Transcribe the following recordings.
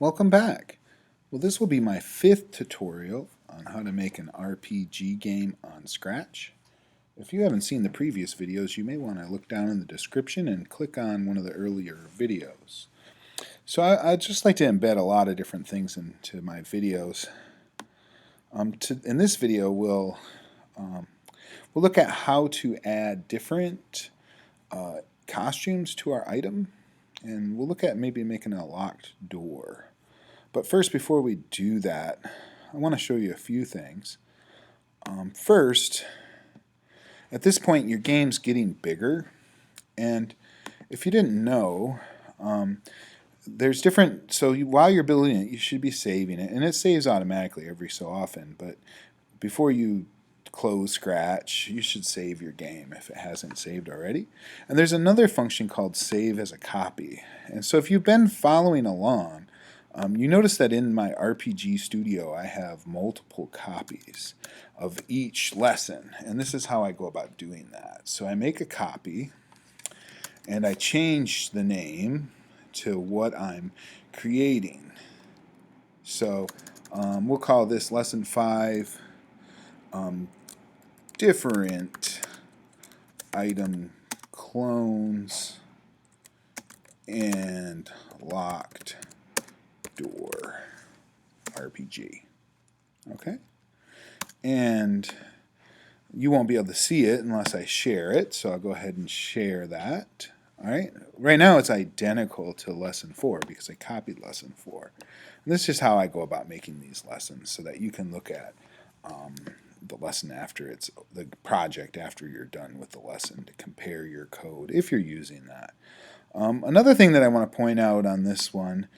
Welcome back. Well, this will be my fifth tutorial on how to make an RPG game on Scratch. If you haven't seen the previous videos, you may want to look down in the description and click on one of the earlier videos. So I'd just like to embed a lot of different things into my videos. In this video, we'll look at how to add different costumes to our item, and we'll look at maybe making a locked door. But first, before we do that, I want to show you a few things. First, at this point, your game's getting bigger, and if you didn't know, there's different. So while you're building it, you should be saving it, and it saves automatically every so often. But before you close Scratch, you should save your game if it hasn't saved already. And there's another function called save as a copy. And so if you've been following along, you notice that in my RPG Studio I have multiple copies of each lesson, and this is how I go about doing that. So I make a copy and I change the name to what I'm creating. So we'll call this lesson 5 different item clones and locked door RPG. Okay? And you won't be able to see it unless I share it, so I'll go ahead and share that. Alright? Right now it's identical to lesson 4 because I copied lesson 4. And this is how I go about making these lessons so that you can look at the lesson after the project after you're done with the lesson to compare your code if you're using that. Another thing that I want to point out on this one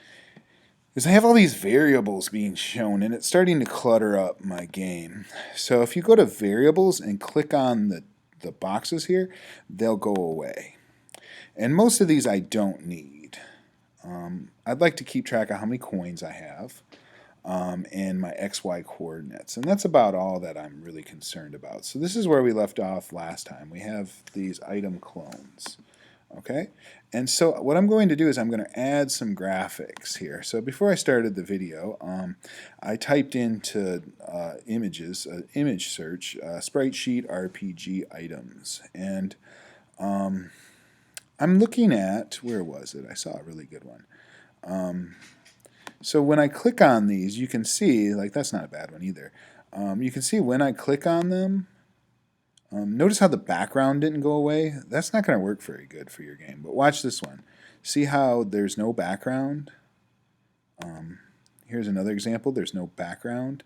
is I have all these variables being shown, and it's starting to clutter up my game. So if you go to variables and click on the boxes here, they'll go away. And most of these I don't need. I'd like to keep track of how many coins I have and my XY coordinates. And that's about all that I'm really concerned about. So this is where we left off last time. We have these item clones. Okay, and so what I'm going to do is I'm going to add some graphics here. So before I started the video, I typed into image search, sprite sheet RPG items, and I'm looking at, where was it? I saw a really good one. So when I click on these, you can see, like that's not a bad one either. You can see when I click on them, notice how the background didn't go away? That's not going to work very good for your game. But watch this one. See how there's no background? Here's another example. There's no background.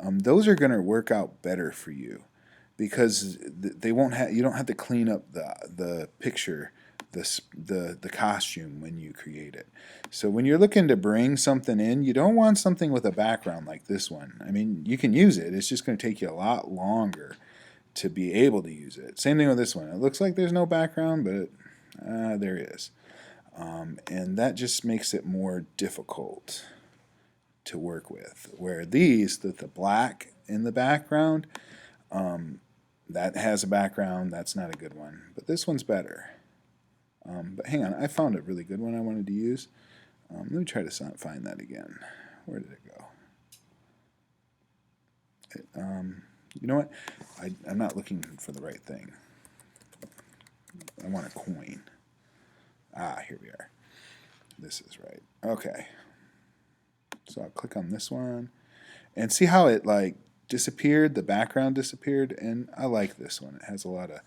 Those are going to work out better for you because they won't have. You don't have to clean up the picture, the costume when you create it. So when you're looking to bring something in, you don't want something with a background like this one. I mean, you can use it. It's just going to take you a lot longer to be able to use it. Same thing with this one. It looks like there's no background, but there is. And that just makes it more difficult to work with. Where these, the black in the background, that has a background, that's not a good one. But this one's better. But hang on, I found a really good one I wanted to use. Let me try to find that again. Where did it go? You know what? I'm not looking for the right thing. I want a coin. Ah, here we are. This is right. Okay. So I'll click on this one. And see how it like disappeared? The background disappeared. And I like this one. It has a lot of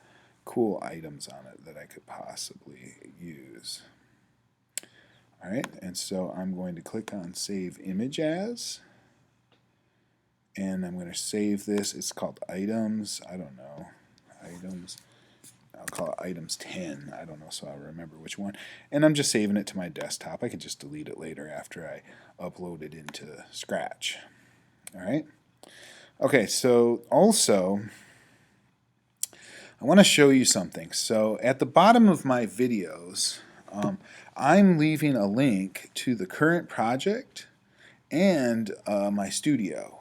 cool items on it that I could possibly use. Alright, and so I'm going to click on Save Image As. And I'm going to save this. It's called items. I don't know. Items. I'll call it items 10. I don't know, so I'll remember which one. And I'm just saving it to my desktop. I can just delete it later after I upload it into Scratch. All right. Okay, so also, I want to show you something. So at the bottom of my videos, I'm leaving a link to the current project and my studio.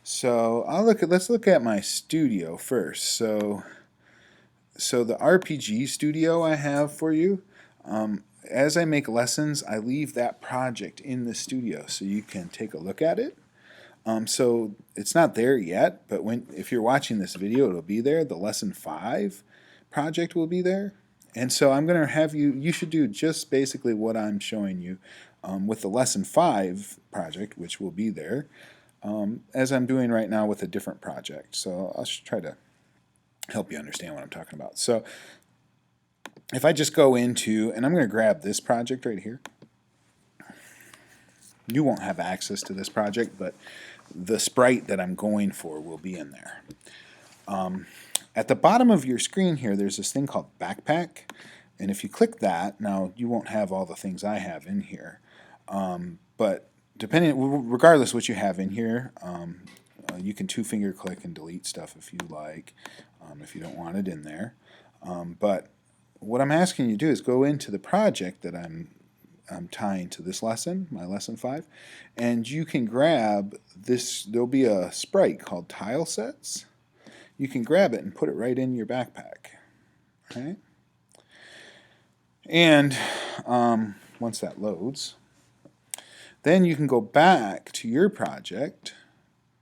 So let's look at my studio first. So the RPG studio I have for you, as I make lessons, I leave that project in the studio so you can take a look at it. So it's not there yet, but if you're watching this video, it'll be there. The lesson 5 project will be there. And so I'm going to have you should do just basically what I'm showing you with the lesson 5 project, which will be there, as I'm doing right now with a different project. So I'll try to help you understand what I'm talking about. So if I just go into, and I'm going to grab this project right here. You won't have access to this project, but the sprite that I'm going for will be in there. At the bottom of your screen here, there's this thing called Backpack, and if you click that, now you won't have all the things I have in here, but regardless what you have in here, you can 2-finger click and delete stuff if you like, if you don't want it in there. But what I'm asking you to do is go into the project that I'm tying to this lesson, my lesson 5, and you can grab this. There'll be a sprite called tile sets. You can grab it and put it right in your backpack. Okay? And once that loads, then you can go back to your project,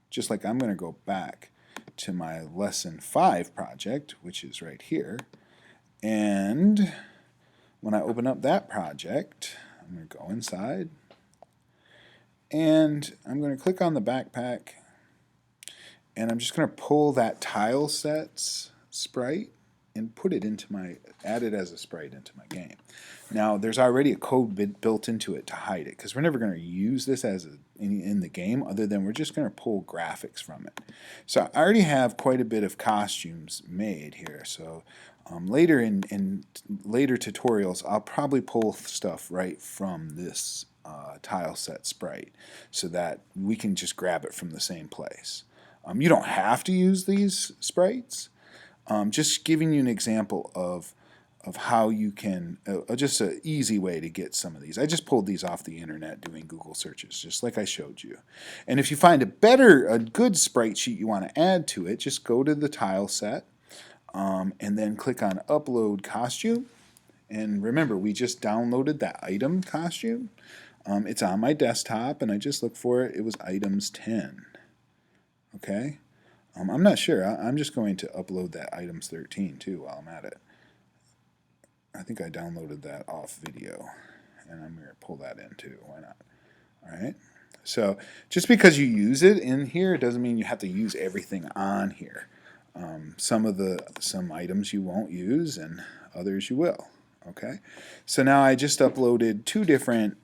just like I'm going to go back to my lesson 5 project, which is right here. And when I open up that project, I'm going to go inside, and I'm going to click on the backpack, and I'm just going to pull that tile sets sprite and put it add it as a sprite into my game. Now there's already a code built into it to hide it, because we're never going to use this in the game other than we're just going to pull graphics from it. So I already have quite a bit of costumes made here, so later in later tutorials I'll probably pull stuff right from this tile set sprite so that we can just grab it from the same place. You don't have to use these sprites. Just giving you an example of how you can, just an easy way to get some of these. I just pulled these off the internet doing Google searches, just like I showed you. And if you find a good sprite sheet you want to add to it, just go to the tile set and then click on Upload Costume. And remember, we just downloaded that item costume. It's on my desktop, and I just looked for it. It was items 10. Okay? I'm not sure. I'm just going to upload that items 13 too while I'm at it. I think I downloaded that off video, and I'm going to pull that in too. Why not? All right. So just because you use it in here doesn't mean you have to use everything on here. Some items you won't use, and others you will. Okay. So now I just uploaded 2 different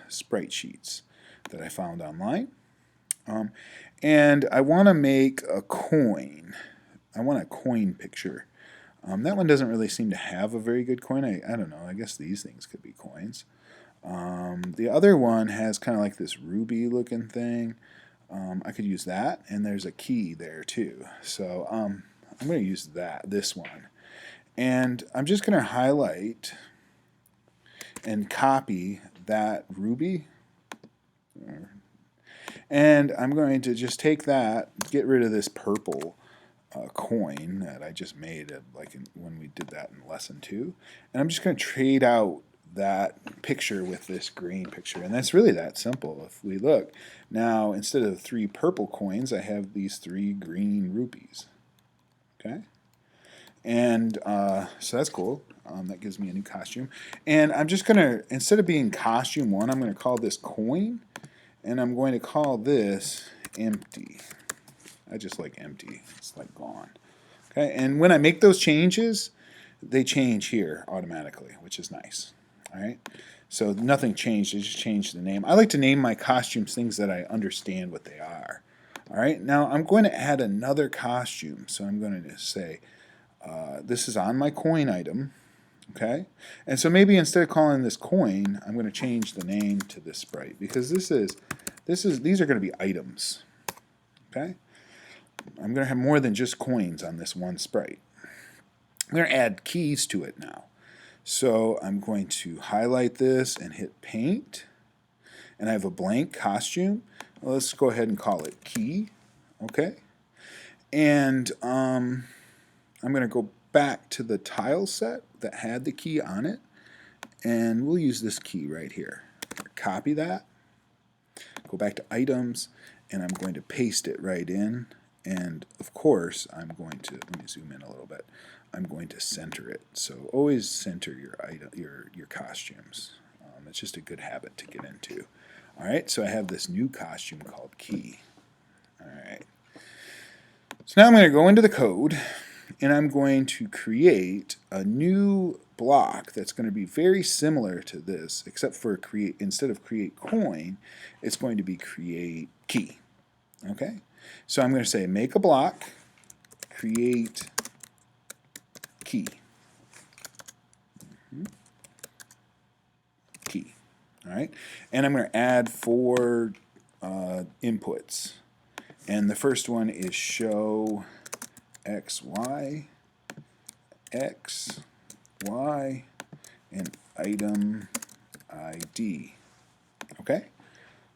sprite sheets that I found online. And I want to make a coin. I want a coin picture. That one doesn't really seem to have a very good coin. I don't know. I guess these things could be coins. The other one has kind of like this ruby looking thing. I could use that, and there's a key there too. So I'm going to use this one. And I'm just going to highlight and copy that ruby. And I'm going to just take that, get rid of this purple coin that I just made when we did that in lesson 2. And I'm just going to trade out that picture with this green picture. And that's really that simple. If we look, now instead of 3 purple coins, I have these 3 green rupees. Okay? And so that's cool. That gives me a new costume. And I'm just going to, instead of being costume 1, I'm going to call this coin. And I'm going to call this empty. I just like empty. It's like gone. Okay, and when I make those changes, they change here automatically, which is nice. All right, so nothing changed. I just changed the name. I like to name my costumes things that I understand what they are. All right, now I'm going to add another costume. So I'm going to say this is on my coin item. Okay, and so maybe instead of calling this coin, I'm going to change the name to this sprite, because these are going to be items. Okay, I'm going to have more than just coins on this one sprite. I'm going to add keys to it now. So I'm going to highlight this and hit paint, and I have a blank costume. Well, let's go ahead and call it key. Okay, and I'm going to go back to the tile set that had the key on it, and we'll use this key right here. Copy that, go back to items, and I'm going to paste it right in. And of course, I'm going to, let me zoom in a little bit, I'm going to center it. So always center your item, your costumes. It's just a good habit to get into. All right, so I have this new costume called key. All right. So now I'm going to go into the code, and I'm going to create a new block that's going to be very similar to this, except for instead of create coin, it's going to be create key. Okay? So I'm going to say make a block, create key. Key. All right? And I'm going to add 4 inputs. And the first one is show x, y, x, y, and item ID. Okay?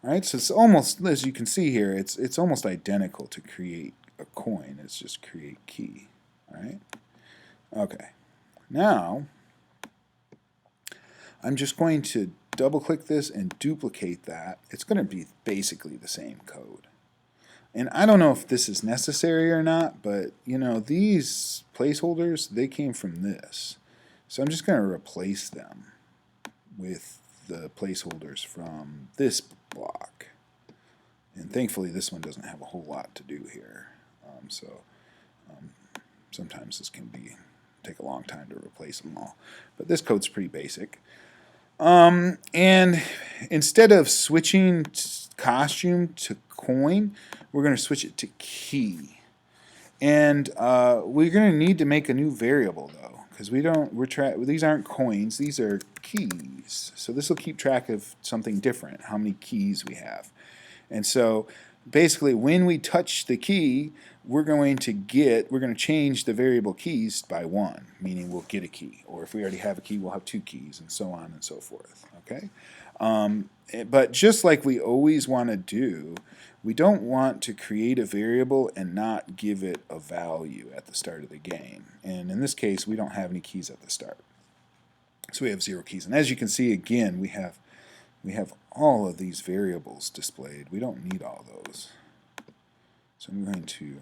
All right, so it's almost, as you can see here, it's almost identical to create a coin. It's just create key. All right? Okay. Now, I'm just going to double-click this and duplicate that. It's going to be basically the same code. And I don't know if this is necessary or not, but you know, these placeholders, they came from this. So I'm just going to replace them with the placeholders from this block. And thankfully this one doesn't have a whole lot to do here. Sometimes this can take a long time to replace them all. But this code's pretty basic. And instead of switching costume to coin, we're going to switch it to key. And we're going to need to make a new variable though, because these aren't coins, these are keys. So this will keep track of something different, how many keys we have. And so basically when we touch the key, we're going to change the variable keys by 1, meaning we'll get a key. Or if we already have a key, we'll have 2 keys, and so on and so forth. Okay? But just like we always want to do, we don't want to create a variable and not give it a value at the start of the game. And in this case, we don't have any keys at the start. So we have 0 keys. And as you can see, again, we have all of these variables displayed. We don't need all those. So I'm going to,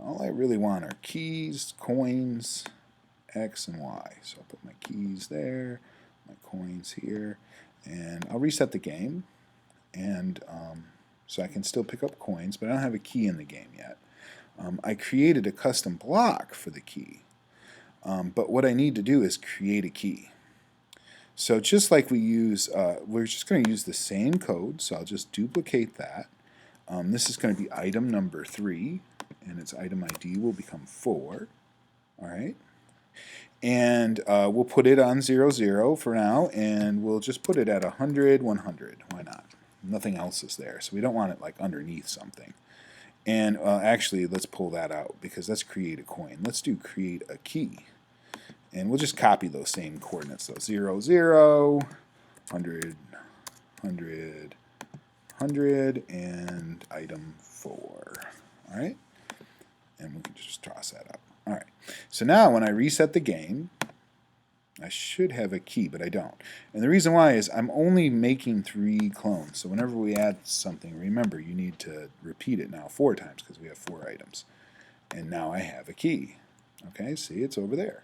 all I really want are keys, coins, X, and Y. So I'll put my keys there, my coins here, and I'll reset the game. And so I can still pick up coins, but I don't have a key in the game yet. I created a custom block for the key, but what I need to do is create a key. So just like we use, we're just going to use the same code, so I'll just duplicate that. This is going to be item number 3, and its item ID will become 4. All right. And we'll put it on 0, 0 for now, and we'll just put it at 100, 100. Why not? Nothing else is there, so we don't want it like underneath something. And actually, let's pull that out, because let's create a coin. Let's do create a key. And we'll just copy those same coordinates, though. 0, 0, 100, 100, 100, and item 4. All right? And we can just toss that up. All right. So now when I reset the game, I should have a key, but I don't. And the reason why is I'm only making 3 clones. So whenever we add something, remember, you need to repeat it now 4 times because we have 4 items. And now I have a key. Okay, see, it's over there.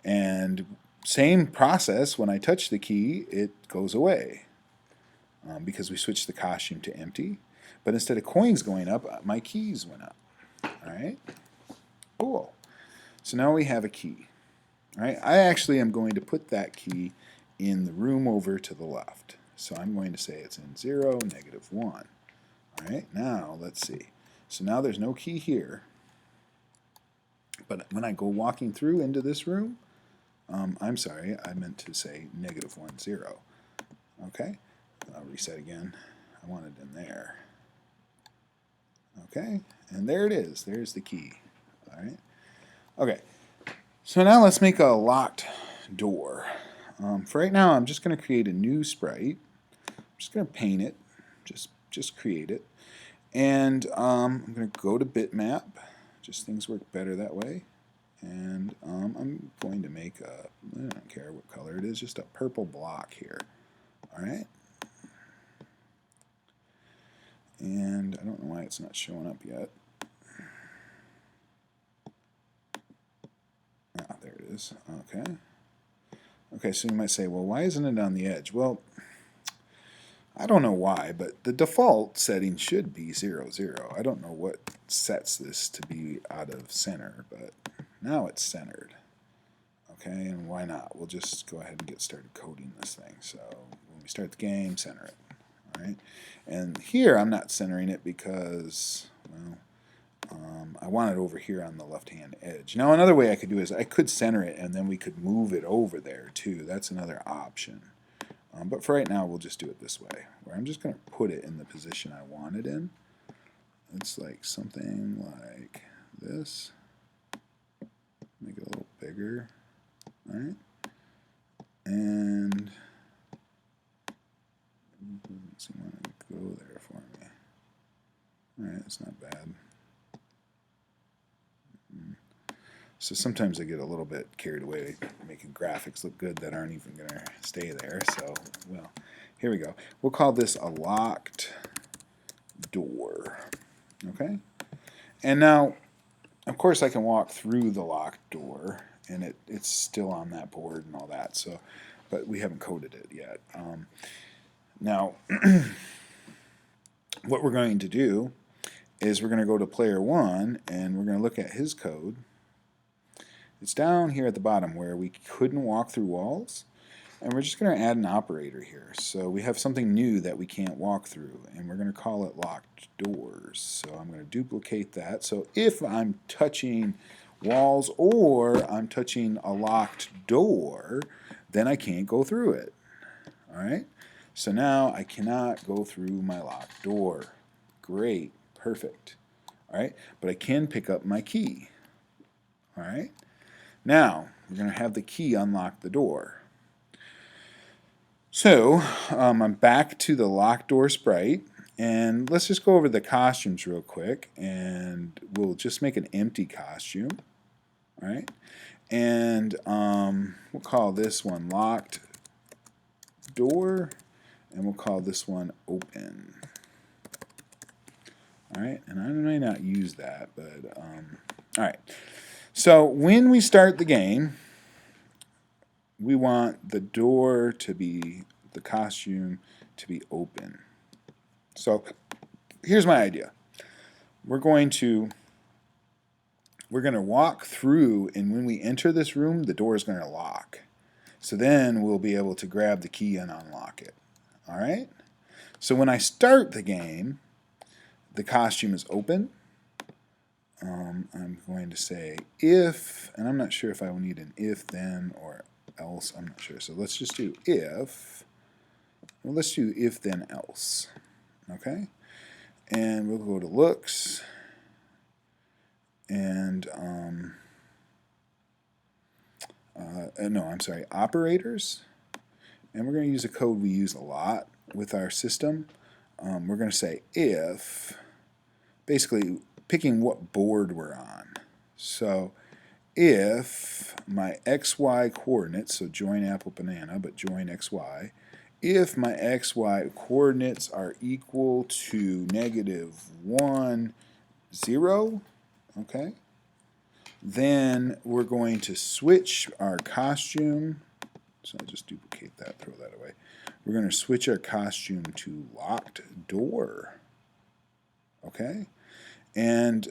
And same process, when I touch the key, it goes away because we switched the costume to empty. But instead of coins going up, my keys went up. All right? Cool. So now we have a key. All right? I actually am going to put that key in the room over to the left. So I'm going to say it's in 0, -1. All right? Now, let's see. So now there's no key here. But when I go walking through into this room, I'm sorry, I meant to say -1, 0. Okay? I'll reset again. I want it in there. Okay? And there it is. There's the key. All right? Okay. So now let's make a locked door. For right now, I'm just going to create a new sprite. I'm just going to paint it. Just create it. And I'm going to go to bitmap. Just things work better that way. And I'm going to make a, I don't care what color it is, just a purple block here. All right. And I don't know why it's not showing up yet. Ah, there it is. Okay. Okay, so you might say, well, why isn't it on the edge? Well, I don't know why, but the default setting should be 0, 0. I don't know what sets this to be out of center, but now it's centered. Okay, and why not? We'll just go ahead and get started coding this thing. So when we start the game, center it. All right, and here I'm not centering it because, well, I want it over here on the left-hand edge. Now another way I could do is I could center it and then we could move it over there too. That's another option. But for right now, we'll just do it this way, where I'm just going to put it in the position I want it in. It's like something like this. Make it a little bigger. All right. And let's see, want to go there for me. All right, it's not bad. So sometimes I get a little bit carried away making graphics look good that aren't even going to stay there. So, well, here we go. We'll call this a locked door. Okay? And now, of course, I can walk through the locked door, and it's still on that board and all that. So, but we haven't coded it yet. Now, what we're going to do is we're going to go to player 1, and we're going to look at his code. It's down here at the bottom where we couldn't walk through walls, and we're just going to add an operator here. So we have something new that we can't walk through, and we're going to call it locked doors. So I'm going to duplicate that. So if I'm touching walls or I'm touching a locked door, then I can't go through it. All right? So now I cannot go through my locked door. Great. Perfect. All right? But I can pick up my key. All right? Now, we're going to have the key unlock the door. So, I'm back to the locked door sprite, and let's just go over the costumes real quick, and we'll just make an empty costume. All right? And we'll call this one locked door, and we'll call this one open. All right? And I may not use that, but all right. So when we start the game, we want the door to be, the costume to be open. So here's my idea. We're going to walk through, and when we enter this room, the door is going to lock. So then we'll be able to grab the key and unlock it. All right? So when I start the game, the costume is open. I'm going to say if, and I'm not sure if I will need an if, then, or else. I'm not sure. So let's just do if. Well, let's do if, then, else. Okay? And we'll go to looks. And, no, I'm sorry, operators. And we're going to use a code we use a lot with our system. We're going to say if, basically, picking what board we're on. So if my xy coordinates, so join apple banana, but join xy, if my xy coordinates are equal to -1, 0, okay, then we're going to switch our costume. So I'll just duplicate that, throw that away. We're going to switch our costume to locked door. Okay? And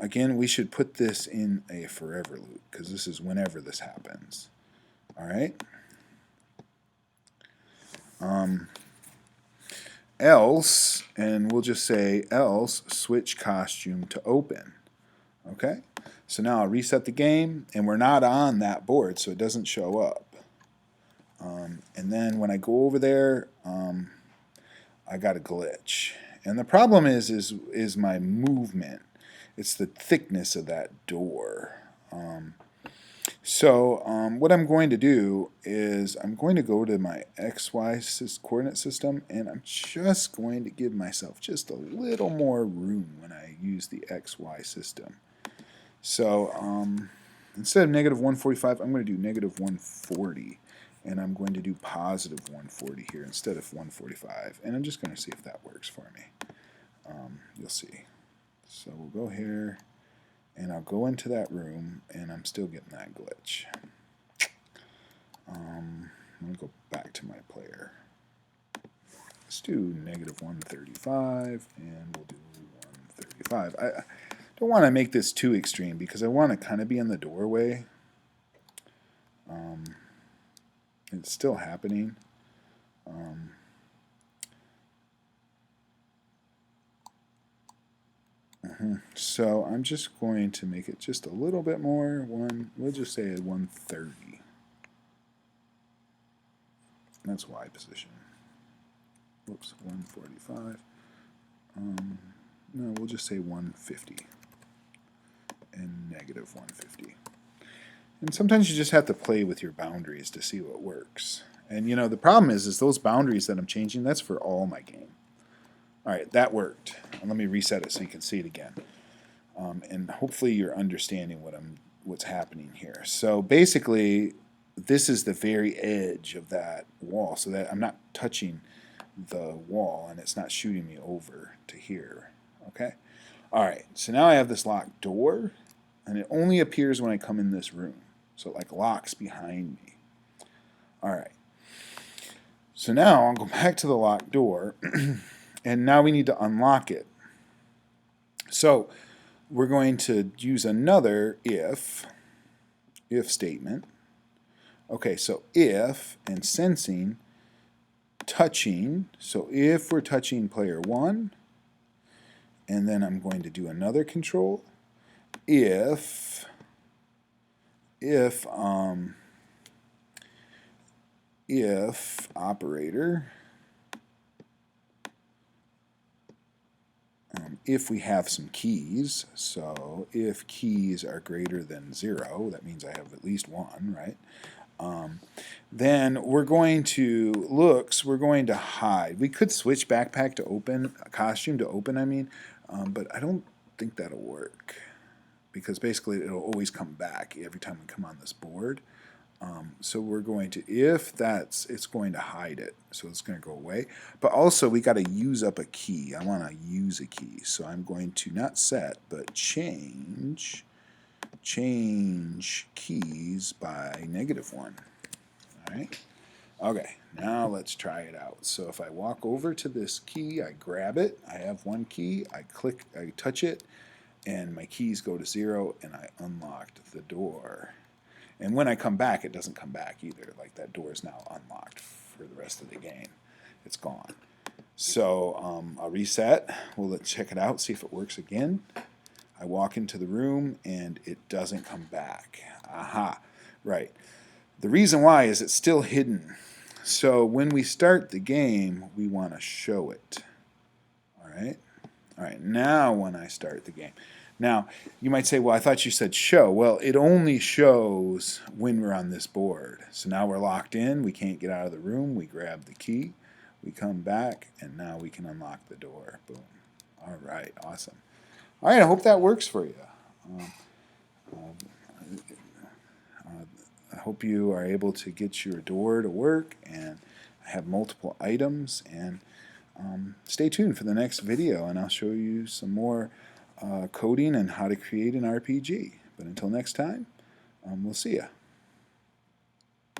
again, we should put this in a forever loop because this is whenever this happens. All right? Else, and we'll just say else, switch costume to open. Okay? So now I'll reset the game, and we're not on that board, so it doesn't show up. And then when I go over there, I got a glitch. And the problem is my movement. It's the thickness of that door. So what I'm going to do is I'm going to go to my XY coordinate system, and I'm just going to give myself just a little more room when I use the XY system. So instead of negative 145, I'm going to do negative 140. And I'm going to do positive 140 here instead of 145. And I'm just going to see if that works for me. You'll see. So we'll go here, and I'll go into that room, and I'm still getting that glitch. I'm going to go back to my player. Let's do negative 135, and we'll do 135. I don't want to make this too extreme because I want to kind of be in the doorway. It's still happening. So I'm just going to make it just a little bit more. We'll just say 130. That's Y position. Whoops, 145. No, we'll just say 150 and negative 150. And sometimes you just have to play with your boundaries to see what works. And you know, the problem is those boundaries that I'm changing, that's for all my game. All right, that worked. And let me reset it so you can see it again. And hopefully you're understanding what's happening here. So basically, this is the very edge of that wall, so that I'm not touching the wall and it's not shooting me over to here. Okay? All right, so now I have this locked door, and it only appears when I come in this room. So it like locks behind me. All right. So now I'll go back to the locked door, and now we need to unlock it. So we're going to use another if statement. Okay, so if and sensing, touching. So if we're touching player 1, and then I'm going to do another control. If operator, if we have some keys, so if keys are greater than 0, that means I have at least 1, right? Then we're going to we're going to hide. We could switch backpack to open, costume to open, I mean, but I don't think that'll work because basically it'll always come back every time we come on this board. So we're going to, it's going to hide it, so it's going to go away. But also we got to use up a key. I want to use a key, so I'm going to not set, but change keys by -1. All right. Okay, now let's try it out. So if I walk over to this key, I grab it. I have one key. I click, I touch it, and my keys go to 0, and I unlocked the door. And when I come back, it doesn't come back either. Like that door is now unlocked for the rest of the game. It's gone. So I'll reset. Let's check it out, see if it works again. I walk into the room and it doesn't come back. Aha, right. The reason why is it's still hidden. So when we start the game, we want to show it. All right? All right, now when I start the game. Now, you might say, well, I thought you said show. Well, it only shows when we're on this board. So now we're locked in. We can't get out of the room. We grab the key. We come back, and now we can unlock the door. Boom. All right, awesome. All right, I hope that works for you. I hope you are able to get your door to work and have multiple items. And stay tuned for the next video, and I'll show you some more coding and how to create an RPG. But until next time, we'll see ya.